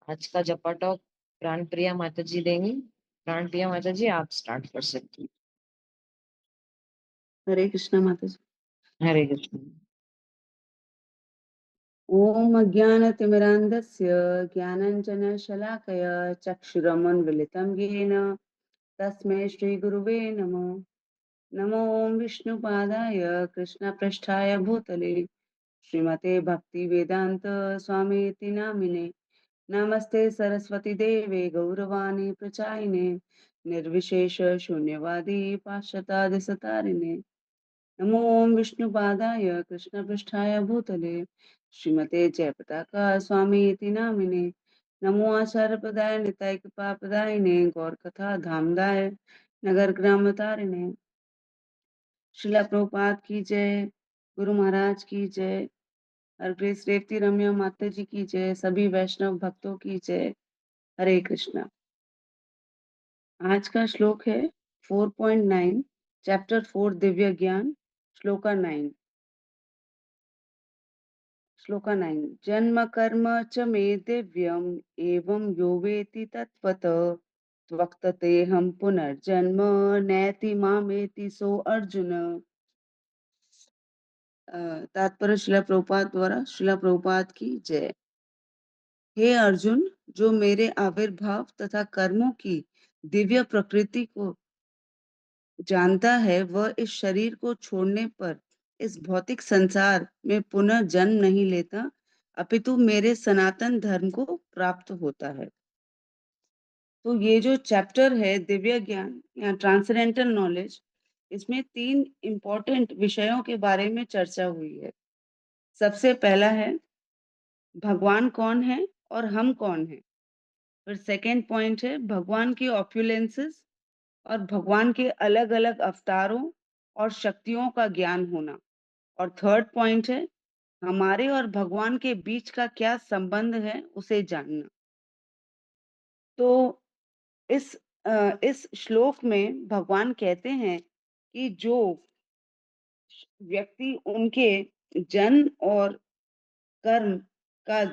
आज का जपा टॉक प्राण प्रिया माता जी देंगी। प्राण प्रिया माता जी, आप स्टार्ट कर सकती हरे कृष्णा माता जी। हैं। हरे कृष्ण। ओम अज्ञानतिमिरान्धस्य ज्ञानाञ्जनशलाकया चक्षुरुन्मीलितं येन तस्मै श्रीगुरुवे नमः। नमो ओम विष्णुपादाय कृष्णपृष्ठाय भूतले श्रीमते भक्तिवेदान्त स्वामीति नामिने। नमस्ते सरस्वती देवे गौरवाणी प्रचारिणे निर्विशेष शून्यवादी पाश्चात्य नमो ओम विष्णुपादाय कृष्णपृष्ठाय भूतले श्रीमते जयपताका स्वामी इति नामिने। नमो आचार्यपदाय निताय गौर कथा धामदाय नगर ग्राम तारिणे। शिला प्रभुपाद की जय। गुरु महाराज की जय। हर ग्रेस रेवती रम्या माता जी की जय। सभी वैष्णव भक्तों की जय। हरे कृष्णा। आज का श्लोक है 4.9 चैप्टर 4 दिव्य ज्ञान श्लोका 9। श्लोका 9। जन्म कर्म च मे दिव्यम एवं यो वेति तत्त्वतः त्वक्ततेऽहं पुनर्जन्म नैति मामेति सो अर्जुन। तात्पर्य शिला प्रभुपाद द्वारा। शिला प्रभुपाद की जय। हे अर्जुन, जो मेरे आविर्भाव तथा कर्मों की दिव्य प्रकृति को जानता है वह इस शरीर को छोड़ने पर इस भौतिक संसार में पुनः जन्म नहीं लेता, अपितु मेरे सनातन धर्म को प्राप्त होता है। तो ये जो चैप्टर है दिव्य ज्ञान या ट्रांसेंडेंटल नॉलेज, इसमें 3 इंपॉर्टेंट विषयों के बारे में चर्चा हुई है। सबसे पहला है भगवान कौन है और हम कौन हैं। फिर सेकंड पॉइंट है भगवान के ऑप्युलेंसेस और भगवान के अलग अलग अवतारों और शक्तियों का ज्ञान होना। और थर्ड पॉइंट है हमारे और भगवान के बीच का क्या संबंध है उसे जानना। तो इस श्लोक में भगवान कहते हैं कि जो व्यक्ति उनके जन्म और कर्म का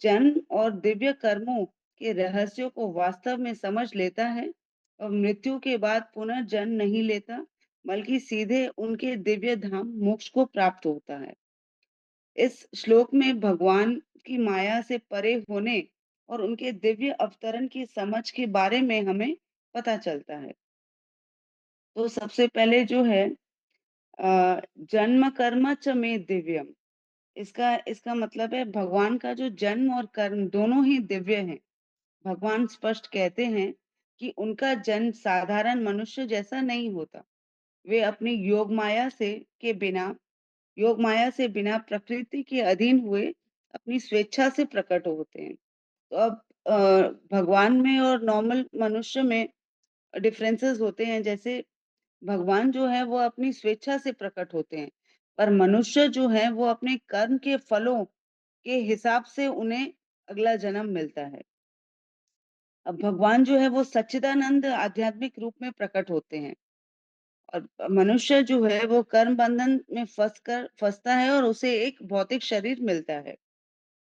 जन्म और दिव्य कर्मों के रहस्यों को वास्तव में समझ लेता है और मृत्यु के बाद पुनः जन्म नहीं लेता, बल्कि सीधे उनके दिव्य धाम मोक्ष को प्राप्त होता है। इस श्लोक में भगवान की माया से परे होने और उनके दिव्य अवतरण की समझ के बारे में हमें पता चलता है। तो सबसे पहले जो है जन्म कर्म च मे दिव्यम, इसका इसका मतलब है भगवान का जो जन्म और कर्म दोनों ही दिव्य हैं। भगवान स्पष्ट कहते हैं कि उनका जन्म साधारण मनुष्य जैसा नहीं होता। वे अपनी योग माया से बिना प्रकृति के अधीन हुए अपनी स्वेच्छा से प्रकट होते हैं। तो अब भगवान में और नॉर्मल मनुष्य में डिफरेंसेस होते हैं। जैसे भगवान जो है वो अपनी स्वेच्छा से प्रकट होते हैं, पर मनुष्य जो है वो अपने कर्म के फलों के हिसाब से उन्हें अगला जन्म मिलता है। अब भगवान जो है वो सच्चिदानंद आध्यात्मिक रूप में प्रकट होते हैं और मनुष्य जो है वो कर्म बंधन में फंसता है और उसे एक भौतिक शरीर मिलता है।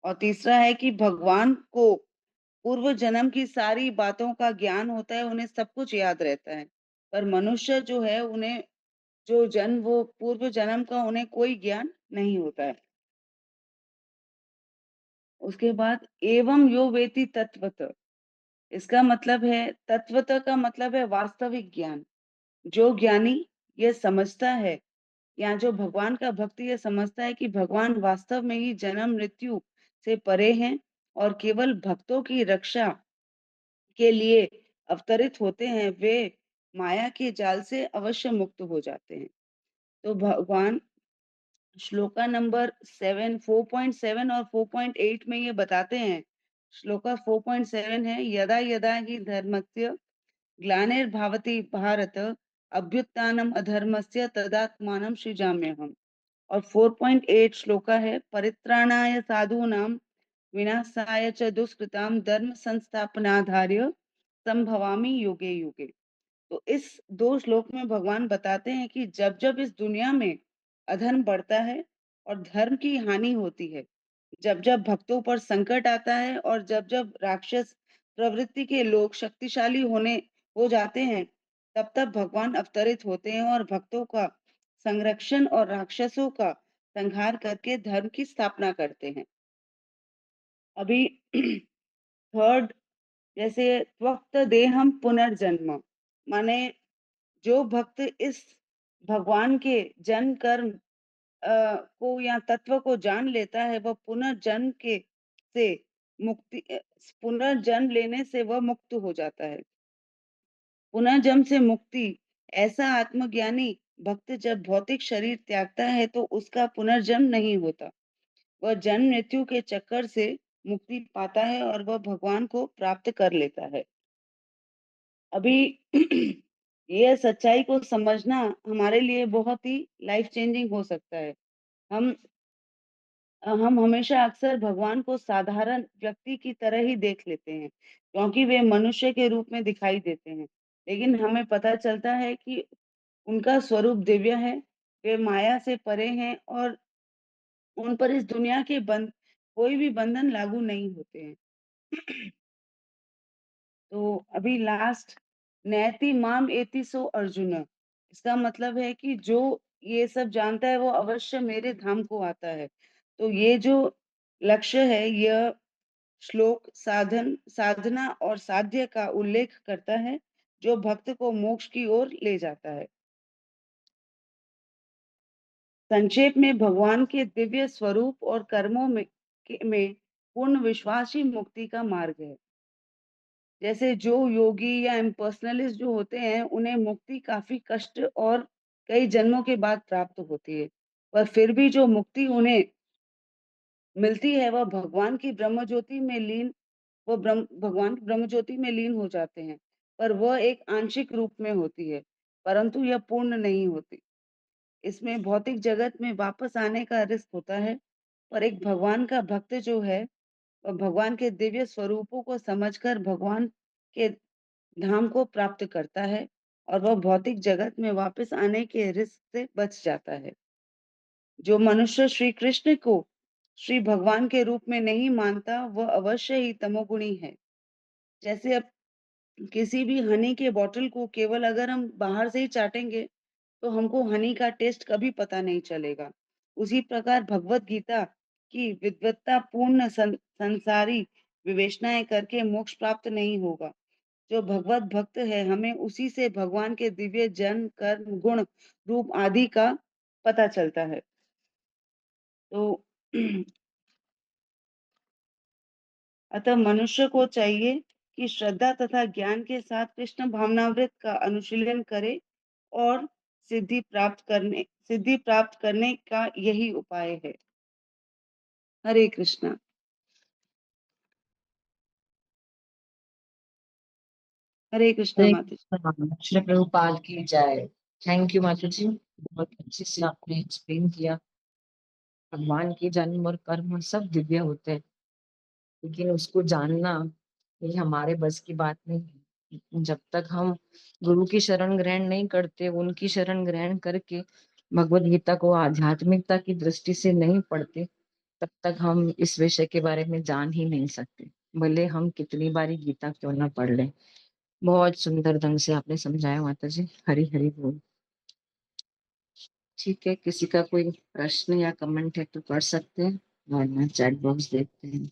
और तीसरा है कि भगवान को पूर्व जन्म की सारी बातों का ज्ञान होता है, उन्हें सब कुछ याद रहता है। पर मनुष्य जो है उन्हें जो जन्म वो पूर्व जन्म का उन्हें कोई ज्ञान नहीं होता है। उसके बाद एवं यो वेति तत्वतः, इसका मतलब है तत्वतः का मतलब है वास्तविक ज्ञान। जो ज्ञानी ये समझता है या जो भगवान का भक्त ये समझता है कि भगवान वास्तव में ही जन्म मृत्यु से परे हैं और केवल भक्तों की रक्षा के लिए अवतरित होते हैं, वे माया के जाल से अवश्य मुक्त हो जाते हैं। तो भगवान श्लोका नंबर 4.7 और 4.8 में ये बताते हैं। श्लोका 4.7 है यदा यदा ही धर्मस्य ग्लानिर्भवति भारत अभ्युत्थानम अधर्मस्य तदात्मानं सृजाम्यहम्। और 4.8 श्लोका है परित्राणाय साधूनां विनाशाय च दुष्कृतां धर्म संस्थापनाधार्य संभवामि युगे युगे। तो इस 2 श्लोक में भगवान बताते हैं कि जब जब इस दुनिया में अधर्म बढ़ता है और धर्म की हानि होती है, जब-जब भक्तों पर संकट आता है और जब-जब राक्षस प्रवृत्ति के लोग शक्तिशाली हो जाते हैं, तब-तब भगवान अवतरित होते हैं और भक्तों का संरक्षण और राक्षसों का संहार करके धर्म की स्थापना करते हैं। अभी थर्ड, जैसे त्वक्त देहम पुनर्जन्म, माने जो भक्त इस भगवान के जन्म कर्म को या तत्व को जान लेता है, वह पुनर्जन्म के से पुनर्जन्म लेने से वह मुक्त हो जाता है। पुनर्जन्म से मुक्ति, ऐसा आत्मज्ञानी भक्त जब भौतिक शरीर त्यागता है तो उसका पुनर्जन्म नहीं होता। वह जन्म मृत्यु के चक्कर से मुक्ति पाता है और वह भगवान को प्राप्त कर लेता है। अभी यह सच्चाई को समझना हमारे लिए बहुत ही लाइफ चेंजिंग हो सकता है। हम हम हमेशा अक्सर भगवान को साधारण व्यक्ति की तरह ही देख लेते हैं, क्योंकि वे मनुष्य के रूप में दिखाई देते हैं। लेकिन हमें पता चलता है कि उनका स्वरूप दिव्य है, वे माया से परे हैं और उन पर इस दुनिया के कोई भी बंधन लागू नहीं होते हैं। तो अभी लास्ट, नैति माम एति सो अर्जुन, इसका मतलब है कि जो ये सब जानता है वो अवश्य मेरे धाम को आता है। तो ये जो लक्ष्य है, यह श्लोक साधना और साध्य का उल्लेख करता है, जो भक्त को मोक्ष की ओर ले जाता है। संक्षेप में भगवान के दिव्य स्वरूप और कर्मों में पूर्ण विश्वास ही मुक्ति का मार्ग है। जैसे जो योगी या इम्पर्सनलिस्ट जो होते हैं, उन्हें मुक्ति काफी कष्ट और कई जन्मों के बाद प्राप्त होती है, पर फिर भी जो मुक्ति उन्हें मिलती है वह भगवान की ब्रह्म ज्योति में लीन वो भगवान की ब्रह्म ज्योति में लीन हो जाते हैं, पर वह एक आंशिक रूप में होती है, परंतु यह पूर्ण नहीं होती। इसमें भौतिक जगत में वापस आने का रिस्क होता है, पर एक भगवान का भक्त जो है, वह भगवान के दिव्य स्वरूपों को समझकर भगवान के धाम को प्राप्त करता है और वह भौतिक जगत में वापस आने के रिस्क से बच जाता है। जो मनुष्य श्री कृष्ण को श्री भगवान के रूप में नहीं मानता, वह अवश्य ही तमोगुणी है। जैसे अब किसी भी हनी के बॉटल को केवल अगर हम बाहर से ही चाटेंगे, तो हमको हनी का टेस्ट कभी पता नहीं चलेगा। उसी प्रकार भगवत गीता की विद्वत्ता पूर्ण संसारी विवेचनाएं करके मोक्ष प्राप्त नहीं होगा। जो भगवत भक्त है, हमें उसी से भगवान के दिव्य जन्म कर्म गुण रूप आदि का पता चलता है। तो अतः मनुष्य को चाहिए कि श्रद्धा तथा ज्ञान के साथ कृष्ण भावनामृत का अनुशीलन करे और सिद्धि प्राप्त करने का यही उपाय है। हरे कृष्णा। हरे कृष्णा हरे माता जी। कृष्णा, श्री प्रभुपाद की जय। थैंक यू माता जी, बहुत अच्छे से आपने एक्सप्लेन किया। भगवान के जन्म और कर्म सब दिव्य होते हैं, लेकिन उसको जानना ये हमारे बस की बात नहीं है। जब तक हम गुरु की शरण ग्रहण नहीं करते, उनकी शरण ग्रहण करके भगवत गीता को आध्यात्मिकता की दृष्टि से नहीं पढ़ते, तब तक हम इस विषय के बारे में जान ही नहीं सकते, भले हम कितनी बारी गीता क्यों ना पढ़ लें। बहुत सुंदर ढंग से आपने समझाया माता जी, हरी हरी बोल। ठीक है, किसी का कोई प्रश्न या कमेंट है तो कर सकते हैं, वरना चैट बॉक्स देखते हैं।